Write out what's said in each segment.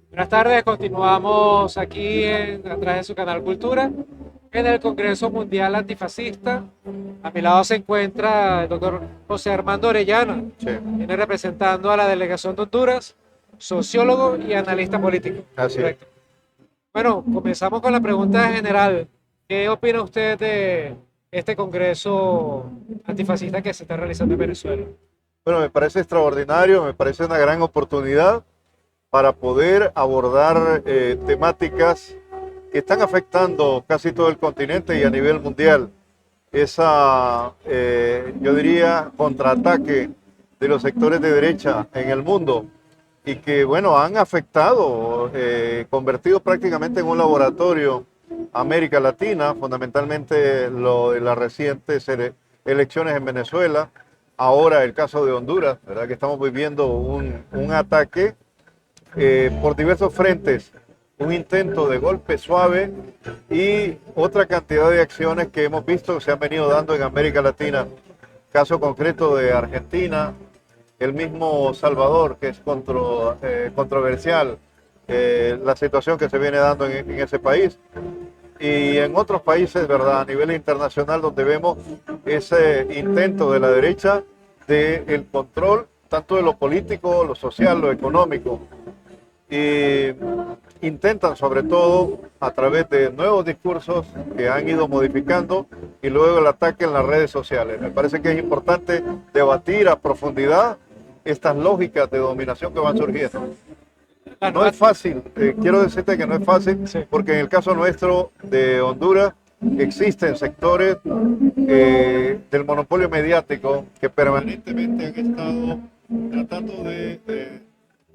Buenas tardes, continuamos aquí a través de su canal Cultura en el Congreso Mundial Antifascista. A mi lado se encuentra el doctor José Armando Orellana, Sí, viene representando a la delegación de Honduras, sociólogo y analista político. así es. Correcto. Bueno, comenzamos con la pregunta general. ¿Qué opina usted de este Congreso antifascista que se está realizando en Venezuela? Bueno, me parece extraordinario, me parece una gran oportunidad para poder abordar temáticas que están afectando casi todo el continente y a nivel mundial. Yo diría, contraataque de los sectores de derecha en el mundo y que, bueno, han afectado, convertido prácticamente en un laboratorio a América Latina, fundamentalmente lo de las recientes elecciones en Venezuela, ahora el caso de Honduras, ¿verdad? Que estamos viviendo un ataque por diversos frentes, un intento de golpe suave y otra cantidad de acciones que hemos visto que se han venido dando en América Latina. Caso concreto de Argentina, el mismo Salvador, que es controversial, la situación que se viene dando en ese país. Y en otros países, ¿verdad? A nivel internacional, donde vemos ese intento de la derecha de el control tanto de lo político, lo social, lo económico. Y intentan sobre todo a través de nuevos discursos que han ido modificando y luego el ataque en las redes sociales. Me parece que es importante debatir a profundidad estas lógicas de dominación que van surgiendo. No es fácil, quiero decirte que no es fácil, Sí. porque en el caso nuestro de Honduras existen sectores del monopolio mediático que permanentemente han estado tratando de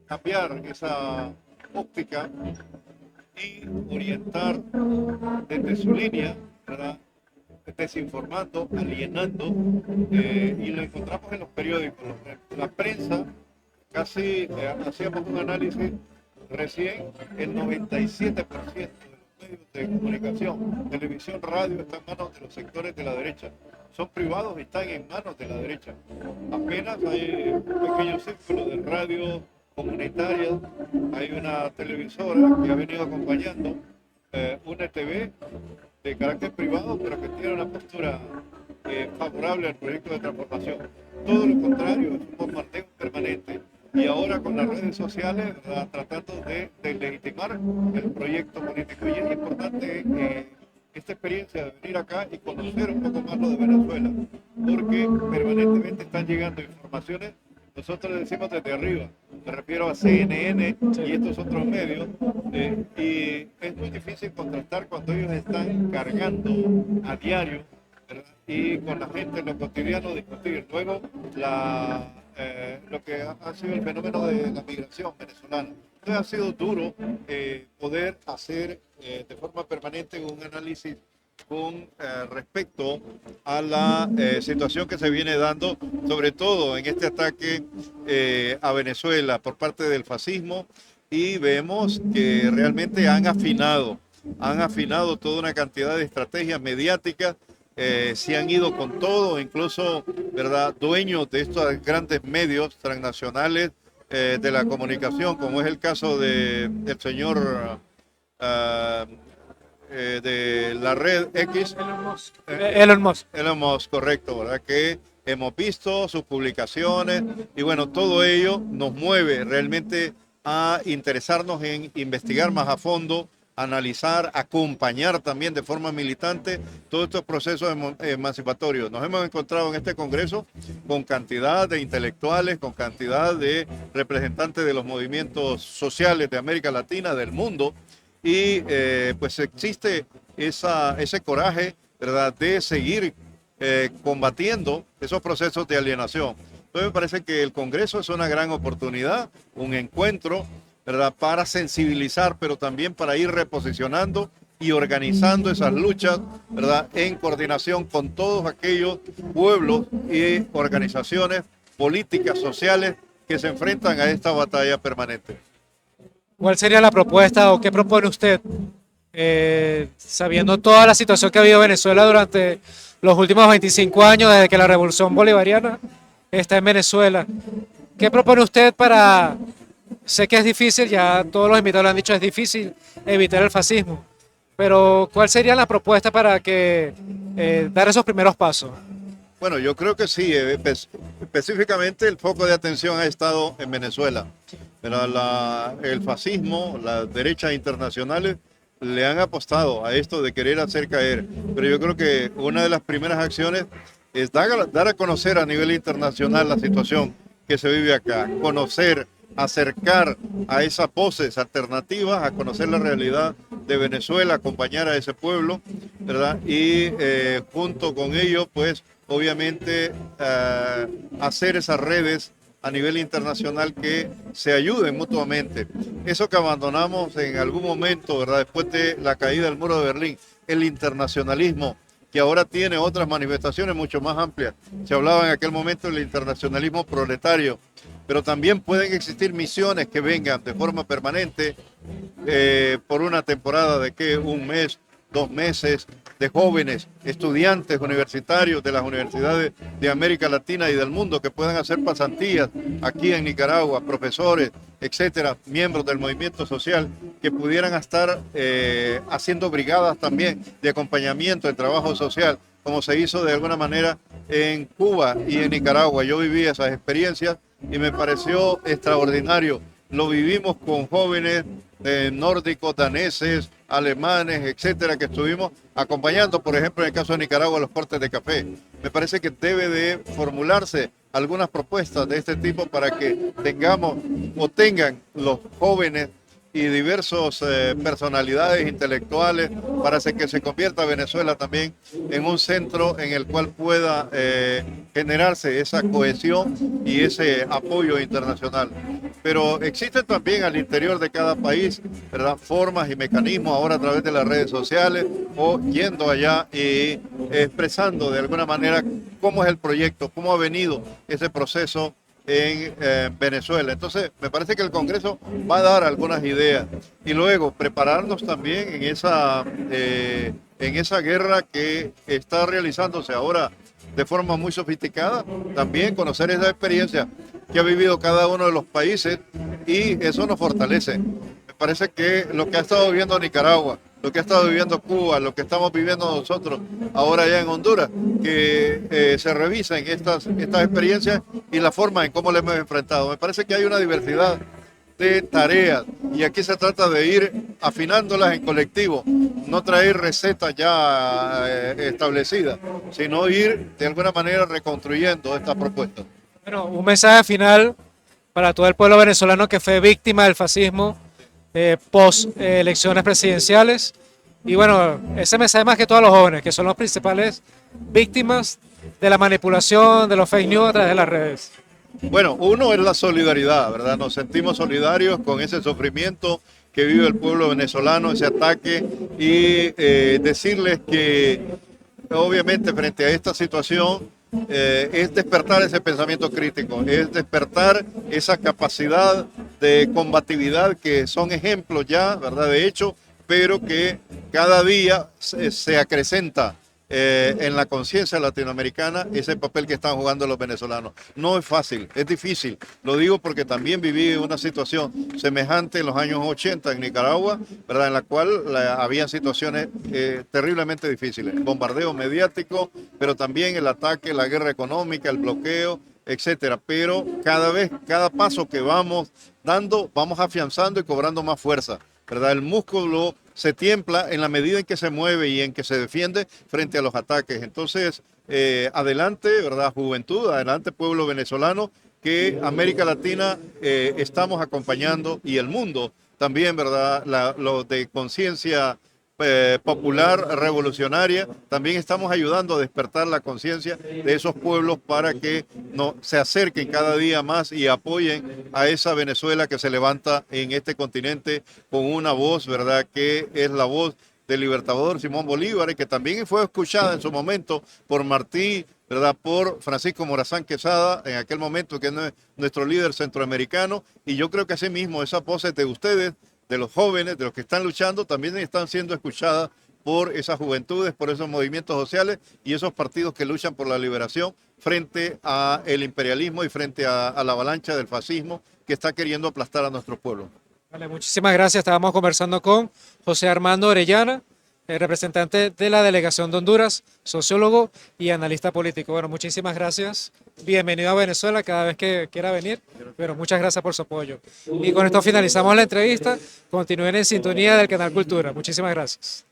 cambiar esa óptica y orientar desde su línea, ¿verdad? Desinformando, alienando, y lo encontramos en los periódicos, en la prensa. Casi hacíamos un análisis recién, el 97% de los medios de comunicación, televisión, radio, están en manos de los sectores de la derecha. Son privados y están en manos de la derecha. Apenas hay un pequeño círculo de radio comunitaria, hay una televisora que ha venido acompañando, una TV de carácter privado, pero que tiene una postura favorable al proyecto de transformación. Todo lo contrario, es un bombardeo permanente. Y ahora con las redes sociales, ¿verdad? Tratando de legitimar el proyecto político. Y es importante esta experiencia de venir acá y conocer un poco más lo de Venezuela, porque permanentemente están llegando informaciones. Nosotros le decimos desde arriba, me refiero a CNN y estos otros medios, y es muy difícil contrastar cuando ellos están cargando a diario, ¿verdad? Y con la gente en lo cotidiano discutir. Luego, lo que ha sido el fenómeno de la migración venezolana. Entonces ha sido duro poder hacer de forma permanente un análisis con respecto a la situación que se viene dando, sobre todo en este ataque a Venezuela por parte del fascismo, y vemos que realmente han afinado toda una cantidad de estrategias mediáticas, se han ido con todo, incluso, ¿verdad?, dueños de estos grandes medios transnacionales de la comunicación, como es el caso del señor uh, de la red X, Elon Musk. Elon Musk. Elon Musk, correcto, ¿verdad? Que hemos visto sus publicaciones y bueno, todo ello nos mueve realmente a interesarnos en investigar más a fondo, analizar, acompañar también de forma militante todos estos procesos emancipatorios. Nos hemos encontrado en este Congreso con cantidad de intelectuales, con cantidad de representantes de los movimientos sociales de América Latina, del mundo, y pues existe ese coraje, ¿verdad?, de seguir combatiendo esos procesos de alienación. Entonces me parece que el Congreso es una gran oportunidad, un encuentro, ¿verdad?, para sensibilizar, pero también para ir reposicionando y organizando esas luchas, ¿verdad?, en coordinación con todos aquellos pueblos y organizaciones políticas, sociales que se enfrentan a esta batalla permanente. ¿Cuál sería la propuesta o qué propone usted, sabiendo toda la situación que ha habido en Venezuela durante los últimos 25 años, desde que la revolución bolivariana está en Venezuela? ¿Qué propone usted para sé que es difícil, ya todos los invitados lo han dicho, es difícil evitar el fascismo, pero ¿cuál sería la propuesta para que dar esos primeros pasos? Bueno, yo creo que sí, específicamente el foco de atención ha estado en Venezuela, pero el fascismo, las derechas internacionales le han apostado a esto de querer hacer caer, pero yo creo que una de las primeras acciones es dar a conocer a nivel internacional la situación que se vive acá, conocer, acercar a esas voces alternativas, a conocer la realidad de Venezuela, acompañar a ese pueblo, ¿verdad? Y junto con ello, pues, obviamente, hacer esas redes a nivel internacional que se ayuden mutuamente. Eso que abandonamos en algún momento, ¿verdad? Después de la caída del muro de Berlín, el internacionalismo, que ahora tiene otras manifestaciones mucho más amplias. Se hablaba en aquel momento del internacionalismo proletario, pero también pueden existir misiones que vengan de forma permanente por una temporada de que un mes, 2 meses, de jóvenes, estudiantes universitarios de las universidades de América Latina y del mundo que puedan hacer pasantías aquí en Nicaragua, profesores, etcétera, miembros del movimiento social que pudieran estar haciendo brigadas también de acompañamiento en trabajo social, como se hizo de alguna manera en Cuba y en Nicaragua. Yo viví esas experiencias y me pareció extraordinario. Lo vivimos con jóvenes nórdicos, daneses, alemanes, etcétera, que estuvimos acompañando, por ejemplo, en el caso de Nicaragua, los cortes de café. Me parece que debe de formularse algunas propuestas de este tipo para que tengamos o tengan los jóvenes y diversas personalidades intelectuales para que se convierta Venezuela también en un centro en el cual pueda generarse esa cohesión y ese apoyo internacional. Pero existen también al interior de cada país, ¿verdad?, formas y mecanismos ahora a través de las redes sociales o yendo allá y expresando de alguna manera cómo es el proyecto, cómo ha venido ese proceso en Venezuela. Entonces, me parece que el Congreso va a dar algunas ideas y luego prepararnos también en esa guerra que está realizándose ahora de forma muy sofisticada, también conocer esa experiencia que ha vivido cada uno de los países y eso nos fortalece. Me parece que lo que ha estado viviendo Nicaragua, lo que ha estado viviendo Cuba, lo que estamos viviendo nosotros ahora ya en Honduras, que se revisen estas experiencias y la forma en cómo le hemos enfrentado. Me parece que hay una diversidad de tareas y aquí se trata de ir afinándolas en colectivo, no traer recetas ya establecidas, sino ir de alguna manera reconstruyendo estas propuestas. Bueno, un mensaje final para todo el pueblo venezolano que fue víctima del fascismo post elecciones presidenciales. Y bueno, ese mensaje más que todos los jóvenes, que son los principales víctimas de la manipulación, de los fake news a través de las redes. Bueno, uno es la solidaridad, ¿verdad? Nos sentimos solidarios con ese sufrimiento que vive el pueblo venezolano, ese ataque, y decirles que obviamente frente a esta situación es despertar ese pensamiento crítico, es despertar esa capacidad de combatividad que son ejemplos ya, ¿verdad?, de hecho, pero que cada día se acrecenta en la conciencia latinoamericana ese papel que están jugando los venezolanos. No es fácil, es difícil. Lo digo porque también viví una situación semejante en los años 80 en Nicaragua, ¿verdad?, en la cual había situaciones terriblemente difíciles. Bombardeo mediático, pero también el ataque, la guerra económica, el bloqueo, etcétera. Pero cada paso que vamos dando, vamos afianzando y cobrando más fuerza, ¿verdad? El músculo se tiembla en la medida en que se mueve y en que se defiende frente a los ataques. Entonces, adelante, ¿verdad?, juventud, adelante, pueblo venezolano, que América Latina estamos acompañando y el mundo también, ¿verdad?, lo de conciencia popular, revolucionaria, también estamos ayudando a despertar la conciencia de esos pueblos para que se acerquen cada día más y apoyen a esa Venezuela que se levanta en este continente con una voz, ¿verdad?, que es la voz del libertador Simón Bolívar, y que también fue escuchada en su momento por Martí, ¿verdad?, por Francisco Morazán Quesada, en aquel momento, que es nuestro líder centroamericano, y yo creo que así mismo esas voces de ustedes, de los jóvenes, de los que están luchando, también están siendo escuchadas por esas juventudes, por esos movimientos sociales y esos partidos que luchan por la liberación frente al imperialismo y frente a la avalancha del fascismo que está queriendo aplastar a nuestros pueblos. Vale, muchísimas gracias. Estábamos conversando con José Armando Orellana, el representante de la delegación de Honduras, sociólogo y analista político. Bueno, muchísimas gracias. Bienvenido a Venezuela cada vez que quiera venir, pero muchas gracias por su apoyo. Y con esto finalizamos la entrevista. Continúen en sintonía del canal Cultura. Muchísimas gracias.